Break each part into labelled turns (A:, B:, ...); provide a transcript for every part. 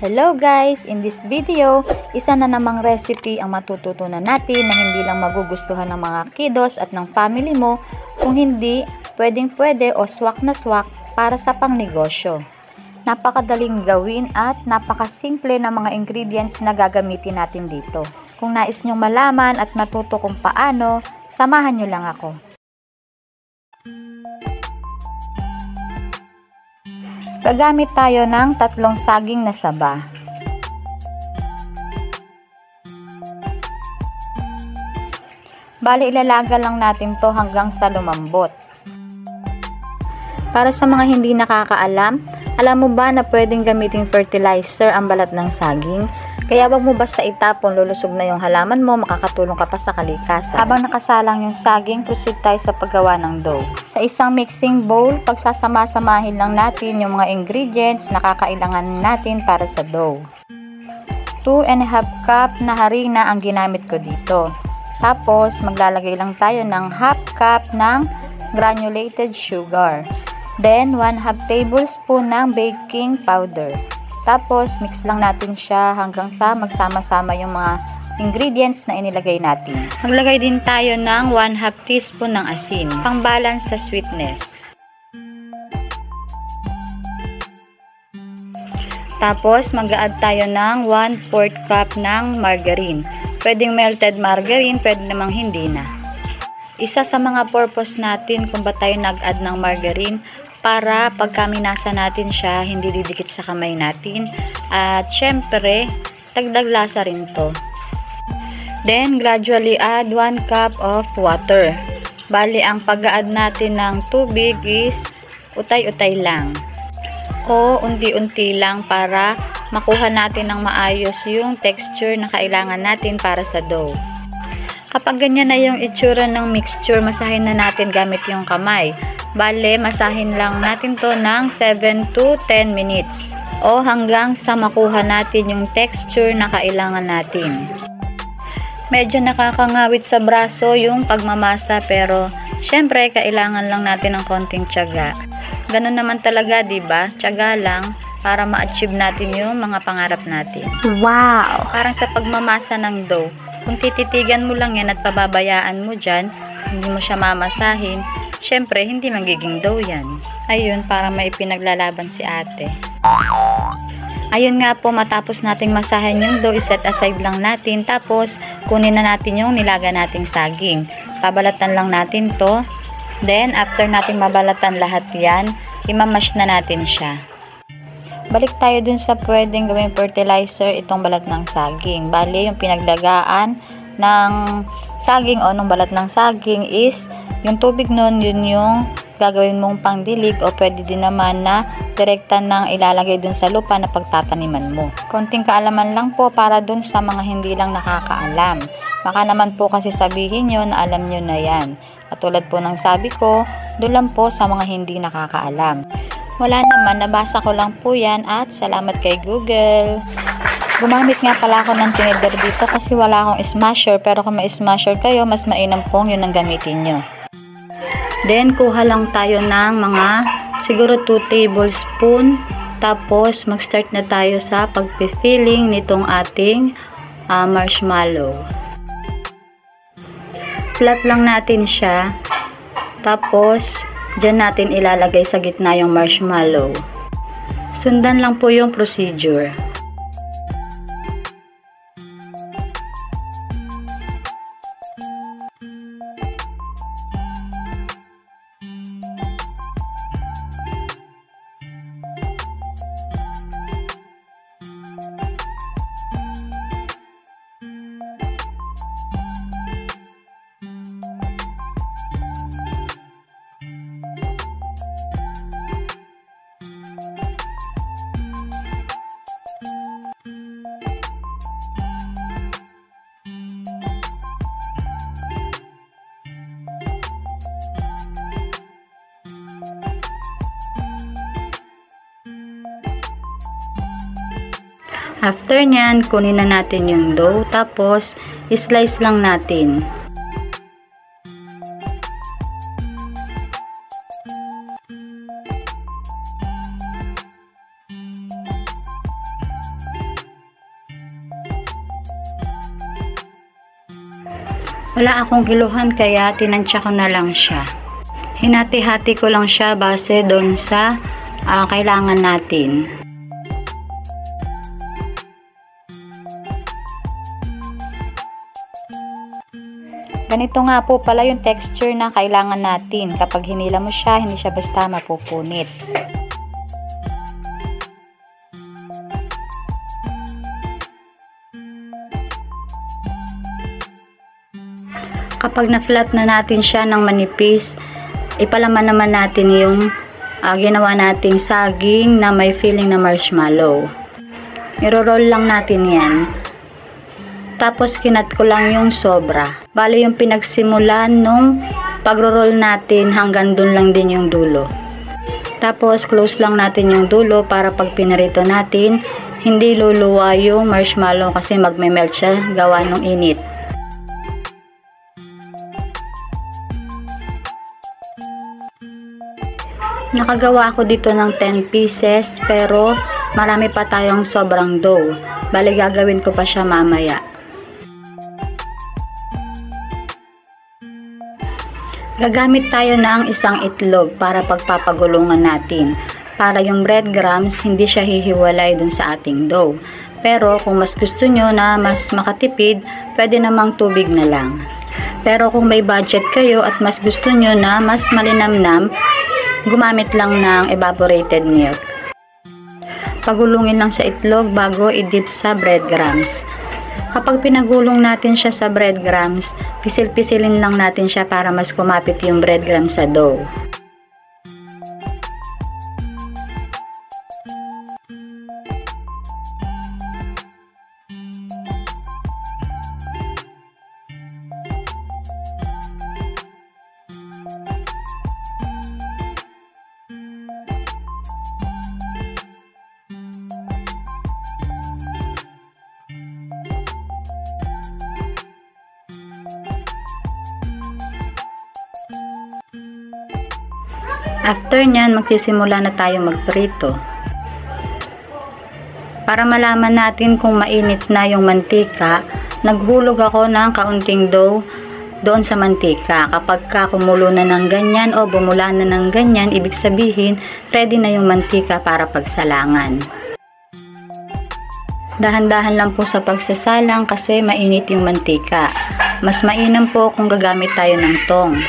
A: Hello guys! In this video, isa na namang recipe ang matututunan natin na hindi lang magugustuhan ng mga kiddos at ng family mo, kung hindi, pwedeng-pwede o swak na swak para sa pangnegosyo. Napakadaling gawin at napakasimple ng mga ingredients na gagamitin natin dito. Kung nais nyong malaman at matuto kung paano, samahan nyo lang ako. Gagamit tayo ng 3 saging na saba. Bali, ilalaga lang natin to hanggang sa lumambot. Para sa mga hindi nakakaalam, alam mo ba na pwedeng gamitin fertilizer ang balat ng saging? Kaya wag mo basta itapon, lulusog na yung halaman mo, makakatulong ka pa sa kalikasan. Habang nakasalang yung saging, proceed tayo sa paggawa ng dough. Sa isang mixing bowl, pagsasama-samahin lang natin yung mga ingredients na kakailangan natin para sa dough. 2½ cup na harina ang ginamit ko dito. Tapos, maglalagay lang tayo ng ½ cup ng granulated sugar. Then, 1/2 tablespoon ng baking powder. Tapos, mix lang natin siya hanggang sa magsama-sama yung mga ingredients na inilagay natin. Maglagay din tayo ng 1/2 teaspoon ng asin, pang-balance sa sweetness. Tapos, mag-a-add tayo ng 1/4 cup ng margarine. Pwedeng melted margarine, pwede namang hindi na. Isa sa mga purpose natin kung ba tayo nag-add ng margarine, para pagka minasa natin siya, hindi didikit sa kamay natin. At syempre, dagdag lasa rin to. Then, gradually add 1 cup of water. Bali, ang pag-add natin ng tubig is utay-utay lang. O unti-unti lang para makuha natin ng maayos yung texture na kailangan natin para sa dough. Kapag ganyan na yung itsura ng mixture, masahin na natin gamit yung kamay. Bale, masahin lang natin to ng 7 to 10 minutes o hanggang sa makuha natin yung texture na kailangan natin. Medyo nakakangawit sa braso yung pagmamasa, pero syempre kailangan lang natin ng konting tiyaga. Ganun naman talaga, 'di ba? Tiyaga lang para ma-achieve natin yung mga pangarap natin.
B: Wow!
A: Parang sa pagmamasa ng dough, kung tititigan mo lang yan at pababayaan mo dyan, hindi mo siya mamasahin, syempre, hindi magiging dough yan. Ayun, para may pinaglalaban si ate. Ayun nga po, matapos nating masahin yung dough, set aside lang natin. Tapos, kunin na natin yung nilaga nating saging. Pabalatan lang natin to. Then, after nating mabalatan lahat yan, imamash na natin siya. Balik tayo dun sa pwedeng gawing fertilizer itong balat ng saging. Bali, yung pinagdagaan ng saging o ng balat ng saging is yung tubig nun, yun yung gagawin mong pangdilig o pwede din naman na direkta nang ilalagay dun sa lupa na pagtataniman mo. Konting kaalaman lang po para dun sa mga hindi lang nakakaalam. Baka naman po kasi sabihin nyo na alam nyo na yan. Katulad po ng sabi ko, doon lang po sa mga hindi nakakaalam. Wala naman, nabasa ko lang po yan at salamat kay Google. Gumamit nga pala ako ng tinidor dito kasi wala akong smasher, pero kung may smasher kayo, mas mainam pong yun ang gamitin nyo. Then, kuha lang tayo ng mga siguro 2 tablespoon. Tapos, mag-start na tayo sa pag-filling nitong ating marshmallow. Flat lang natin siya. Tapos, dyan natin ilalagay sa gitna yung marshmallow. Sundan lang po yung procedure. After nyan, kunin na natin yung dough, tapos slice lang natin. Wala akong kiluhan kaya tinansya ko na lang siya. Hinati-hati ko lang siya base doon sa kailangan natin. Ganito nga po pala yung texture na kailangan natin. Kapag hinila mo siya, hindi siya basta mapupunit. Kapag na-flat na natin siya ng manipis, ipalaman naman natin yung ginawa nating saging na may feeling na marshmallow. Iro-roll lang natin yan. Tapos kinat ko lang yung sobra. Bale yung pinagsimulan nung pagro-roll natin hanggang dun lang din yung dulo. Tapos close lang natin yung dulo para pag pinarito natin, hindi luluwa yung marshmallow kasi magme-melt siya gawa ng init. Nakagawa ako dito ng 10 pieces pero marami pa tayong sobrang dough. Bali gagawin ko pa siya mamaya. Gagamit tayo ng isang itlog para pagpapagulungan natin. Para yung breadcrumbs hindi siya hihiwalay dun sa ating dough. Pero kung mas gusto nyo na mas makatipid, pwede namang tubig na lang. Pero kung may budget kayo at mas gusto nyo na mas malinamnam, gumamit lang ng evaporated milk. Pagulungin lang sa itlog bago i-dip sa breadcrumbs. Kapag pinagulong natin siya sa breadcrumbs, pisil-pisilin lang natin siya para mas kumapit yung breadcrumbs sa dough. After nyan, magsisimula na tayo magprito. Para malaman natin kung mainit na yung mantika, naghulog ako ng kaunting dough doon sa mantika. Kapag kumulo na ng ganyan o bumula na ng ganyan, ibig sabihin, ready na yung mantika para pagsalangan. Dahan-dahan lang po sa pagsasalang kasi mainit yung mantika. Mas mainam po kung gagamit tayo ng tong.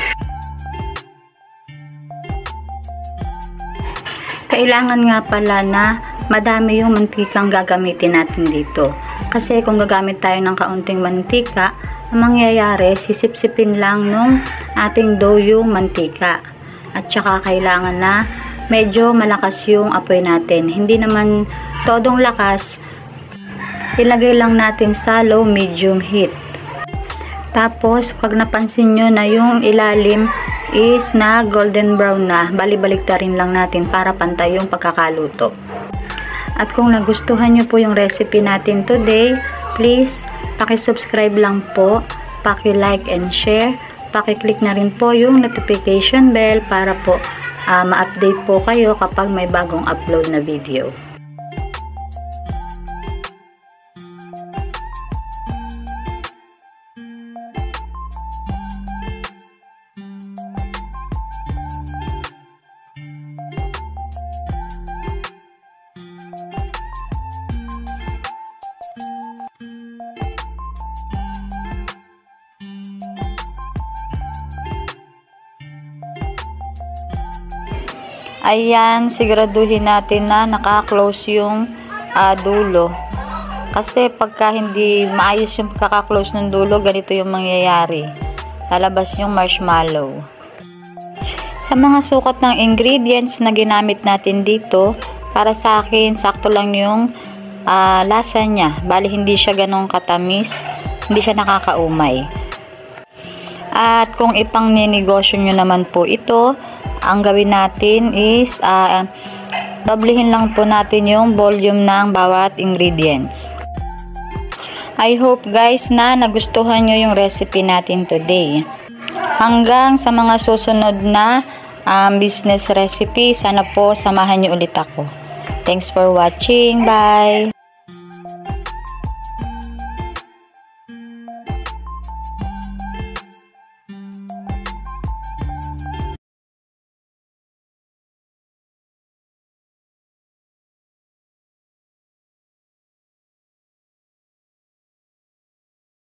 A: Kailangan nga pala na madami yung mantikang gagamitin natin dito. Kasi kung gagamit tayo ng kaunting mantika, ang mangyayari, sisip-sipin lang nung ating dough yung mantika. At saka kailangan na medyo malakas yung apoy natin. Hindi naman todong lakas, ilagay lang natin sa low medium heat. Tapos pag napansin nyo na yung ilalim is na golden brown na, bali-baliktarin lang natin para pantay yung pagkakaluto. At kung nagustuhan nyo po yung recipe natin today, please paki-subscribe lang po, paki-like and share, paki-click na rin po yung notification bell para po ma-update po kayo kapag may bagong upload na video. Ayan, siguraduhin natin na naka-close yung dulo. Kasi pagka hindi maayos yung kaka-close ng dulo, ganito yung mangyayari. Lalabas yung marshmallow. Sa mga sukat ng ingredients na ginamit natin dito, para sa akin, sakto lang yung lasa niya. Bali, hindi siya ganong katamis, hindi siya nakakaumay. At kung ipang ninegosyo nyo naman po ito, ang gawin natin is doblehin lang po natin yung volume ng bawat ingredients. I hope guys na nagustuhan nyo yung recipe natin today. Hanggang sa mga susunod na business recipe, sana po samahan nyo ulit ako. Thanks for watching. Bye!